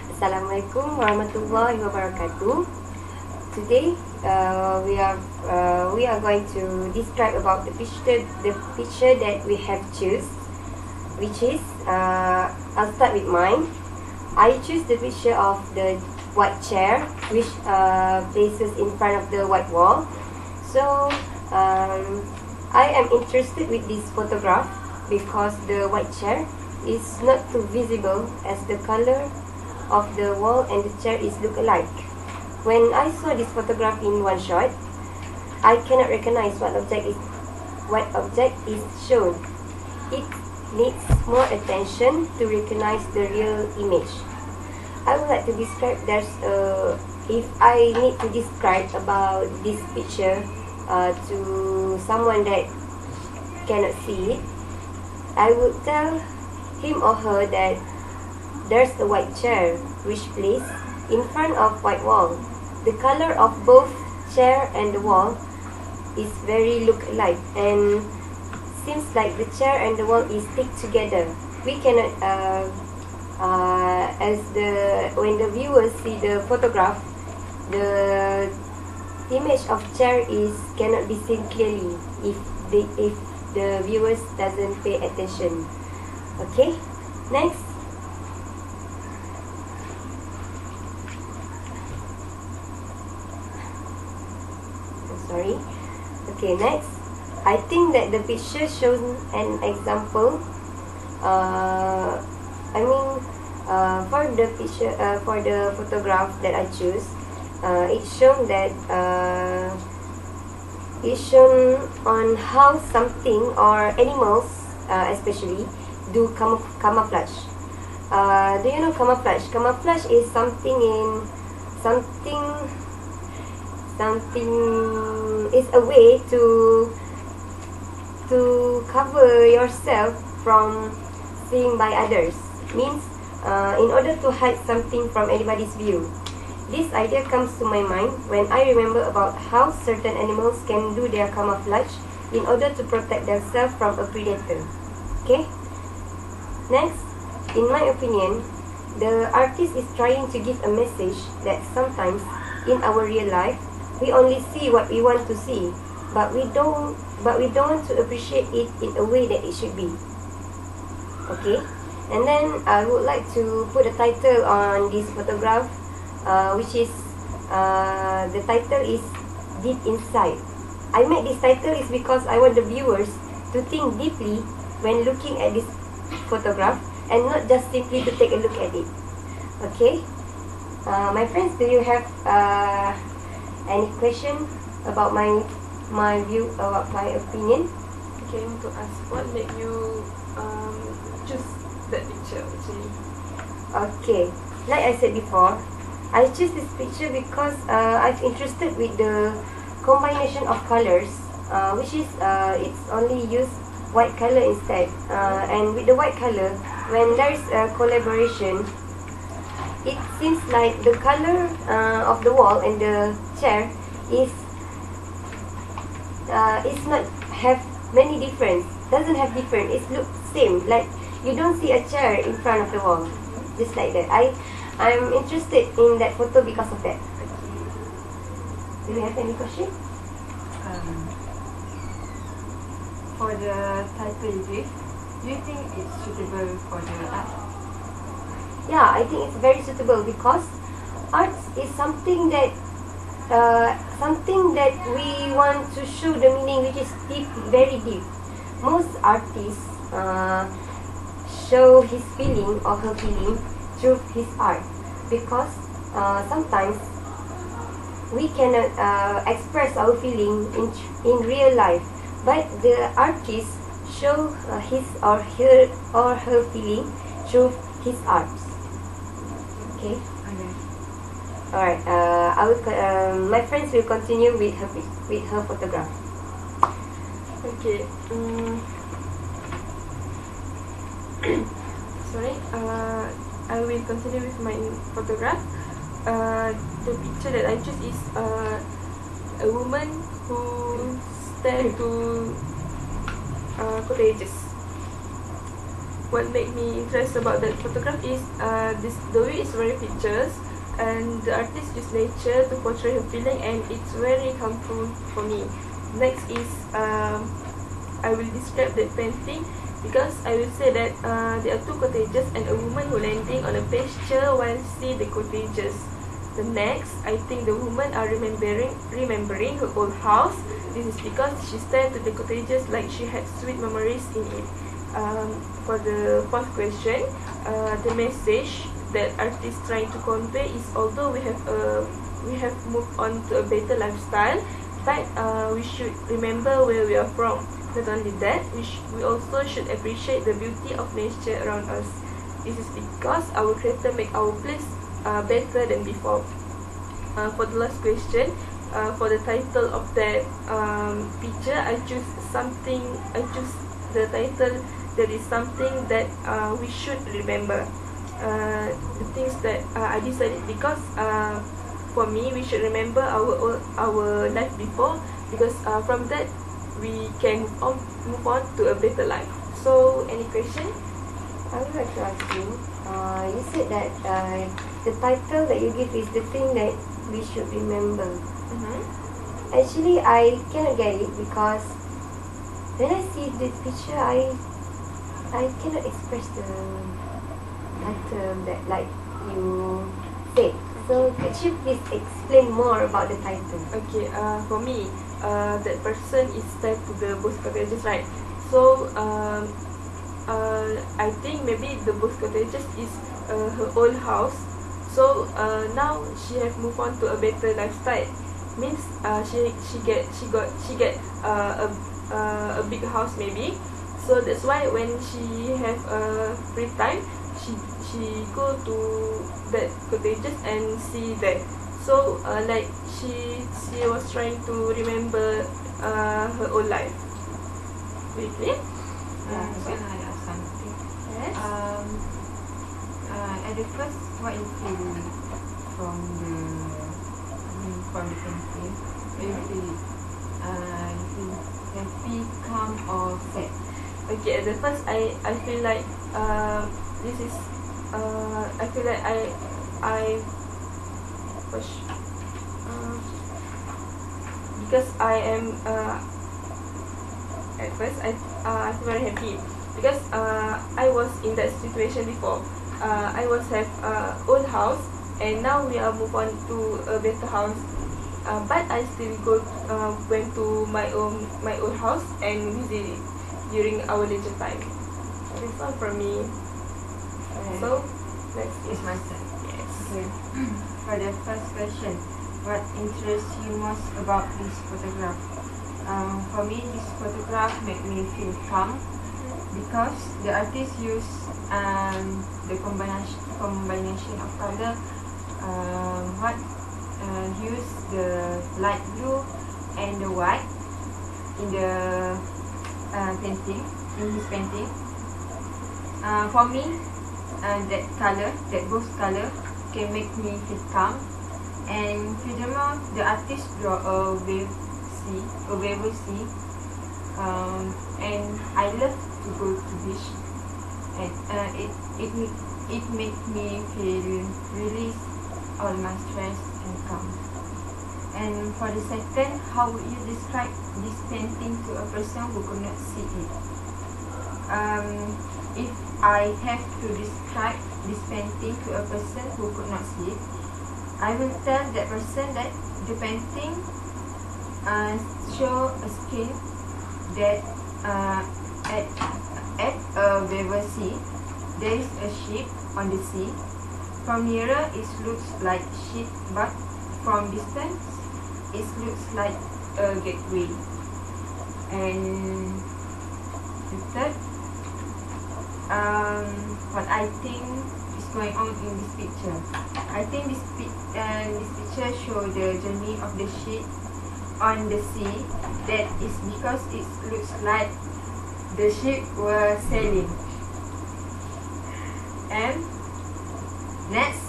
Assalamualaikum warahmatullahi wabarakatuh. Today, we are going to describe about the picture that we have choose, which is I'll start with mine. I choose the picture of the white chair, which places in front of the white wall. So I am interested with this photograph because the white chair is not too visible as the color of the wall and the chair is look alike. When I saw this photograph in one shot, I cannot recognize what object is shown. It needs more attention to recognize the real image. I would like to describe if I need to describe about this picture to someone that cannot see it, I would tell him or her that there's a white chair which placed in front of white wall. The color of both chair and the wall is very look alike, and seems like the chair and the wall is stick together. We cannot when the viewers see the photograph, the image of chair cannot be seen clearly if the viewers doesn't pay attention. Okay, next. Sorry. Okay, next. I think that the picture shows an example. For the picture, for the photograph that I choose, it's shown that it's shown on how something or animals, especially, do camouflage. Do you know camouflage? Camouflage is something is a way to cover yourself from seeing by others. Means in order to hide something from anybody's view. This idea comes to my mind when I remember about how certain animals can do their camouflage in order to protect themselves from a predator. Okay? Next, in my opinion, the artist is trying to give a message that sometimes in our real life we only see what we want to see, but we don't want to appreciate it in a way that it should be. Okay, and then I would like to put a title on this photograph, which is the title is Deep Inside. I made this title is because I want the viewers to think deeply when looking at this photograph and not just simply to take a look at it. Okay, my friends, do you have any question about my view, about my opinion? Okay, I want to ask, what made you choose that picture actually? Okay, like I said before, I choose this picture because I'm interested with the combination of colors, which is it's only use white color instead, and with the white color, when there's a collaboration, it seems like the color of the wall and the chair is not have many difference. Doesn't have different. It looks same. Like you don't see a chair in front of the wall, just like that. I'm interested in that photo because of that. Do you have any question? For the title you gave, do you think it's suitable for the art? Yeah, I think it's very suitable because art is something that we want to show the meaning, which is deep, very deep. Most artists show his feeling or her feeling through his art, because sometimes we cannot express our feeling in real life, but the artist show his or her feeling through his art. Okay. Alright. My friends will continue with her photograph. Okay. Sorry. I will continue with my photograph. The picture that I choose is a woman who stand to courageous. what made me interested about that photograph is the way is very pictures, and the artist used nature to portray her feeling, and it's very comfortable for me. Next is I will describe that painting because I will say that there are two cottages and a woman who landing on a pasture while see the cottages. The next, I think the woman are remembering her old house. This is because she stared to the cottages like she had sweet memories in it. For the fourth question, the message that artist trying to convey is although we have moved on to a better lifestyle, but we should remember where we are from. Not only that, we also should appreciate the beauty of nature around us. This is because our creator make our place better than before. For the last question, for the title of that picture, I choose the title that is something that we should remember. The things that I decided because for me we should remember our life before, because from that we can move on to a better life. So any question? I would like to ask you. You said that the title that you give is the thing that we should remember. Actually, I cannot get it because when I see this picture, I cannot express the title that like you said. So could you please explain more about the title? Okay. For me, that person is tied to the both cottages, right? So I think maybe the both cottages is her old house. So now she have moved on to a better lifestyle. Means she get a big house maybe. So that's why when she have free time, she go to that cottages and see that. So like she was trying to remember her old life. Very clear? Can I ask something? Yes. At the first, what you feel from the painting? You feel happy, calm, or sad? Okay, at the first I feel like this is I feel like I push because I am at first I feel very happy because I was in that situation before. I was have old house and now we are move on to a better house. But I still went to my old house and visit it during our leisure time. That's all from me. Okay. So next It's is my turn. yes. Okay. For the first question, what interests you most about this photograph? For me, this photograph made me feel calm because the artist used the combination of color. Use the light blue and the white in the painting, in his painting. For me, that both color can make me feel calm. And furthermore, the artist draw a wave sea. And I love to go to beach, and it makes me feel release all my stress and calm. And for the second, how would you describe this painting to a person who could not see it? If I have to describe this painting to a person who could not see it, I will tell that person that the painting show a skin that at a river sea, there is a ship on the sea. From nearer, it looks like ship, but from distance, it looks like a gateway. And the third, what I think is going on in this picture. I think this picture shows the journey of the ship on the sea. That is because it looks like the ship was sailing. And next,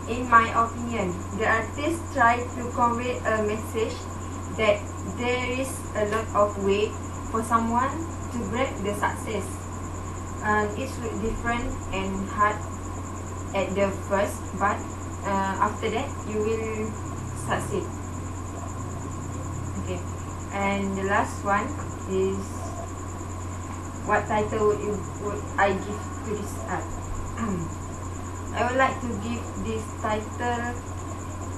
in my opinion, the artist tried to convey a message that there is a lot of way for someone to grab the success. It look different and hard at the first, but after that you will succeed. Okay, and the last one is, what title would I give to this art? I would like to give this title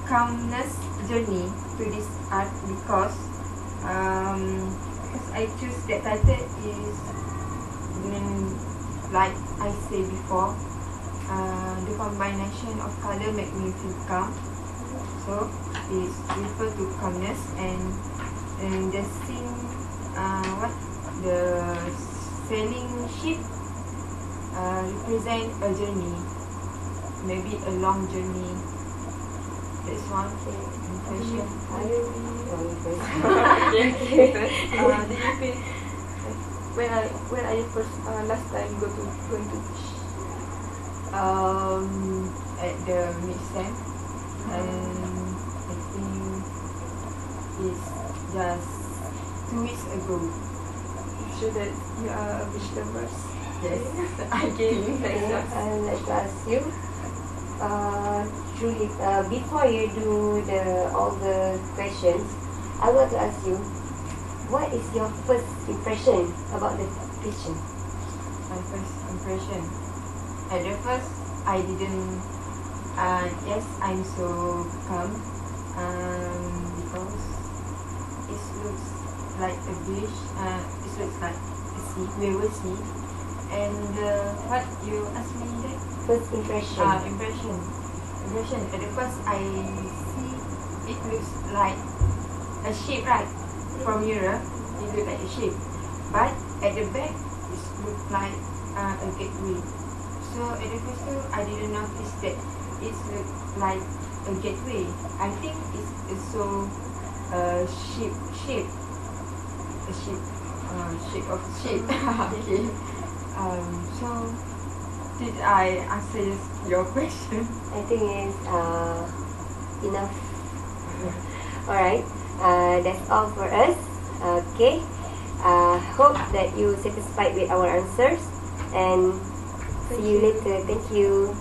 Calmness Journey to this art because I choose that title is like I said before, the combination of color make me feel calm, so it's refer to calmness, and the scene, the sailing ship represent a journey, maybe a long journey. That's one impression. Do you feel when I first last time going to beach? At the mid-sem, and I think it's just 2 weeks ago. Sure that you are a beach lovers. Yes, I Okay, think. thanks. I'd like to ask you, Julie, before you do all the questions, I want to ask you, what is your first impression about the picture? My first impression. At the first, I didn't. Yes, I'm so calm. Because it looks like a beach. It looks like a sea. We will see. And what you asked me that? First impression. Impression. At the first, I see it looks like a ship, right? From Europe, it looks like a ship. But at the back, it looks like a gateway. So at the first two, I didn't notice that it looks like a gateway. I think it's also a ship, a ship, shape of ship. Okay. So did I answer your question? I think it's enough. Alright, that's all for us. Okay. Hope that you satisfied with our answers, and see you later. Thank you.